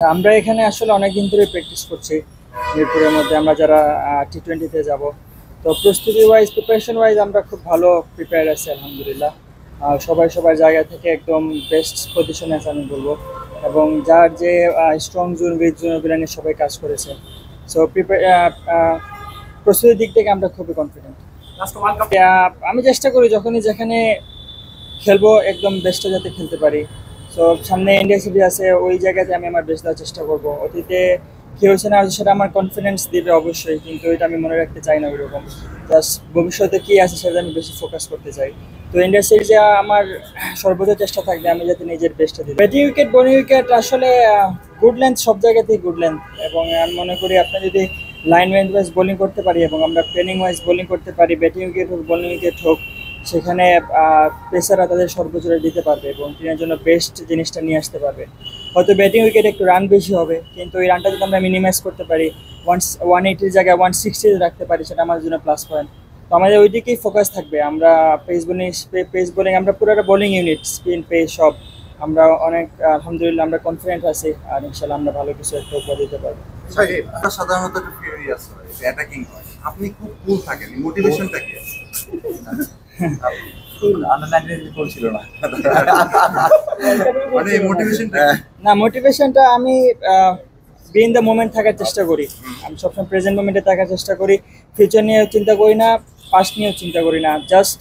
আমরা এখানে আসলে অনেকদিন ধরে প্র্যাকটিস করছি। মিরপুরের মধ্যে আমরা যারা টি-20-তে যাব, তো প্রস্তুতি ওয়াইজ, প্রিপারেশন ওয়াইজ আমরা খুব ভালো প্রিপেয়ার আছি আলহামদুলিল্লাহ। সবাই সবার জায়গা থেকে একদম বেস্ট পজিশনে আছে আমি বলবো। এবং যার যে স্ট্রং জোন, উইক জোন, ওগুলো নিয়ে সবাই কাজ করেছে। সো প্রস্তুতির দিক থেকে আমরা খুবই কনফিডেন্ট। আমি চেষ্টা করি যখনই যেখানে খেলবো একদম বেস্টটা যাতে খেলতে পারি। সো সামনে ইন্ডিয়া সিরিজ আছে, ওই জায়গাতে আমি আমার বেস্ট দেওয়ার চেষ্টা করবো। অতীতে কি হয়েছে না হয়েছে সেটা আমার কনফিডেন্স দিবে অবশ্যই, কিন্তু এটা আমি মনে রাখতে চাই না ওইরকম। জাস্ট ভবিষ্যতে কি আছে সেটা আমি বেশি ফোকাস করতে চাই। তো ইন্ডিয়া সিরিজে আমার সর্বোচ্চ চেষ্টা থাকবে আমি যাতে নিজের বেস্টটা দিই। ব্যাটিং উইকেট, বোলিং উইকেট আসলে গুড লেন্থ, সব জায়গাতেই গুড লেন্থ। এবং আমি মনে করি আপনি যদি লাইন ওয়াইজ বোলিং করতে পারি এবং আমরা প্ল্যানিং ওয়াইজ বোলিং করতে পারি, ব্যাটিং উইকেট হোক বোলিং উইকেট হোক, সেখানে পেসাররা তাদের সর্বোচ্চটা দিতে পারবে এবং টিমের জন্য বেস্ট জিনিসটা নিয়ে আসতে পারবে। হয়তো ব্যাটিং উইকেটে একটু রান বেশি হবে, কিন্তু ওই রানটা যদি আমরা মিনিমাইজ করতে পারি, 180-র জায়গায় 160 রাখতে পারি, সেটা আমাদের জন্য প্লাস পয়েন্ট। তো আমাদের ওই দিকেই ফোকাস থাকবে। আমরা পেস বোলিং আমরা পুরো একটা বোলিং ইউনিট, স্পিন পেস সব আমরা অনেক আলহামদুলিল্লাহ আমরা কনফিডেন্ট আছি, আর ইনশাল্লাহ আমরা ভালো কিছু একটা উপহার দিতে পারবো। ভাই, আপনার সাধারণত একটু ফিউরিয়াস হয়, অ্যাটাকিং হয়, আপনি খুব কুল থাকেন, মোটিভেশনটা কি আছে? ছিল না। মানে মোটিভেশনটা না, মোটিভেশনটা আমি বি ইন দ্য মোমেন্ট থাকার চেষ্টা করি। আমি সবসময় প্রেজেন্ট মোমেন্টে থাকার চেষ্টা করি। ফিউচার নিয়ে চিন্তা করি না, পাস্ট নিয়েও চিন্তা করি না, জাস্ট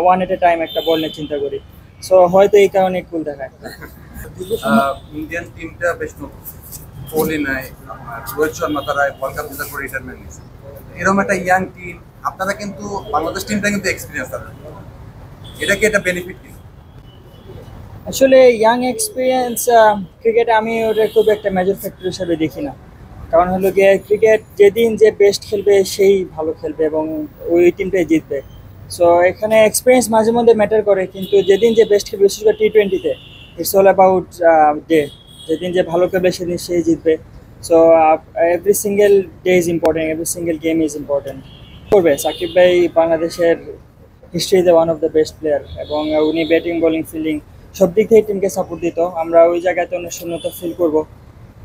ওয়ান এট এ টাইম একটা বল নিয়ে চিন্তা করি। সো হয়তো এই কারণে কুল দেখায়। ইন্ডিয়ান টিমটা বেশ নতুন, কোহলি নাই, আপনার রোহিত শর্মা, তারা ওয়ার্ল্ড কাপ জেতার পরে রিটায়ারমেন্ট নিয়েছে। এরকম একটা ইয়াং টিম, আপনারা কিন্তু বাংলাদেশ টিমটা কিন্তু এক্সপিরিয়েন্স আছে, এটা কি এটা বেনিফিট কি? আসলে ইয়াং এক্সপিরিয়েন্স ক্রিকেটে আমি ওটা খুব একটা মেজর ফ্যাক্টর হিসাবে দেখি না। কারণ হলো গিয়ে ক্রিকেট যেদিন যে বেস্ট খেলবে সেই ভালো খেলবে এবং ওই টিমটাই জিতবে। সো এখানে এক্সপিরিয়েন্স মাঝে মধ্যে ম্যাটার করে, কিন্তু যেদিন যে বেস্ট খেলবে, বিশেষ করে টি-20-তে ইটস অল অ্যাবাউট ডে। যেদিন যে ভালো খেলবে সেদিন সেই জিতবে। So every single day is important, every single game is important. করবে সাকিব ভাই বাংলাদেশের হিস্ট্রিতে one of the best player, এবং উনি ব্যাটিং, বোলিং, ফিল্ডিং সব দিক থেকে টিমকে সাপোর্ট দিত। আমরা ওই জায়গাতে অনেক শূন্যতা ফিল করব,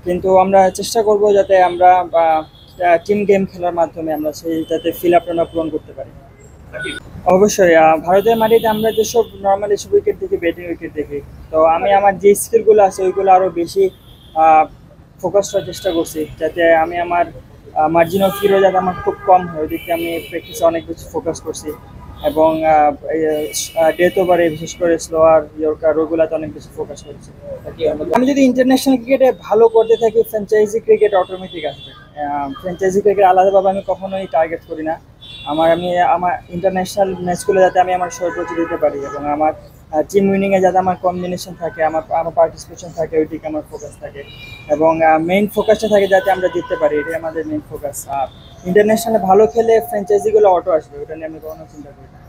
কিন্তু আমরা চেষ্টা করব যাতে আমরা টিম গেম খেলার মাধ্যমে আমরা সেই যাতে ফিল আপটা পূরণ করতে পারি। অবশ্যই ভারতের মাটিতে আমরা যেসব নর্মালি সব উইকেট দেখি, ব্যাটিং উইকেট দেখি। তো আমি আমার যে স্কিলগুলো আছে ওইগুলো আরও বেশি ফোকাস করার চেষ্টা করছি, যাতে আমি আমার মার্জিন অফ হিরো যাতে আমার খুব কম হয়, ওইদিকে আমি প্র্যাকটিসে অনেক বেশি ফোকাস করছি। এবং ডেথ ওভারে বিশেষ করে স্লোয়ার ইয়র্কার ওগুলাতে অনেক বেশি ফোকাস করছি। আমি যদি ইন্টারন্যাশনাল ক্রিকেটে ভালো করতে থাকি, ফ্র্যাঞ্চাইজি ক্রিকেট অটোমেটিক আসবে। ফ্র্যাঞ্চাইজি ক্রিকেট আলাদাভাবে আমি কখনোই টার্গেট করি না। আমার ইন্টারন্যাশনাল ম্যাচগুলো যাতে আমি আমার সর্বোচ্চ দিতে পারি এবং আমার টিম উইনিংয়ে যাতে আমার কম্বিনেশন থাকে, আমার আমার পার্টিসিপেশন থাকে, ওইদিকে আমার ফোকাস থাকে। এবং মেইন ফোকাসটা থাকে যাতে আমরা জিততে পারি, এটাই আমাদের মেইন ফোকাস। ইন্টারন্যাশনালে ভালো খেলে ফ্র্যাঞ্চাইজিগুলো অটো আসবে, ওটা নিয়ে আমি কখনো চিন্তা করি না।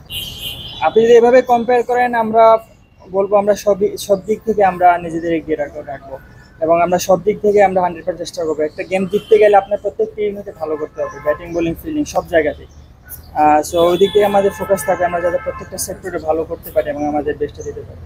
আপনি যদি এভাবে কম্পেয়ার করেন, আমরা বলবো আমরা সব দিক থেকে আমরা নিজেদের এগিয়ে রাখবো এবং আমরা সব দিক থেকে আমরা 100% চেষ্টা করবো। একটা গেম জিততে গেলে আপনার প্রত্যেকটি ইউনিটে ভালো করতে হবে, ব্যাটিং, বোলিং, ফিল্ডিং সব জায়গাতেই। সো ওই দিক থেকে আমাদের ফোকাস থাকে, আমরা যাতে প্রত্যেকটা সেক্টরে ভালো করতে পারি এবং আমাদের বেস্টটা দিতে পারি।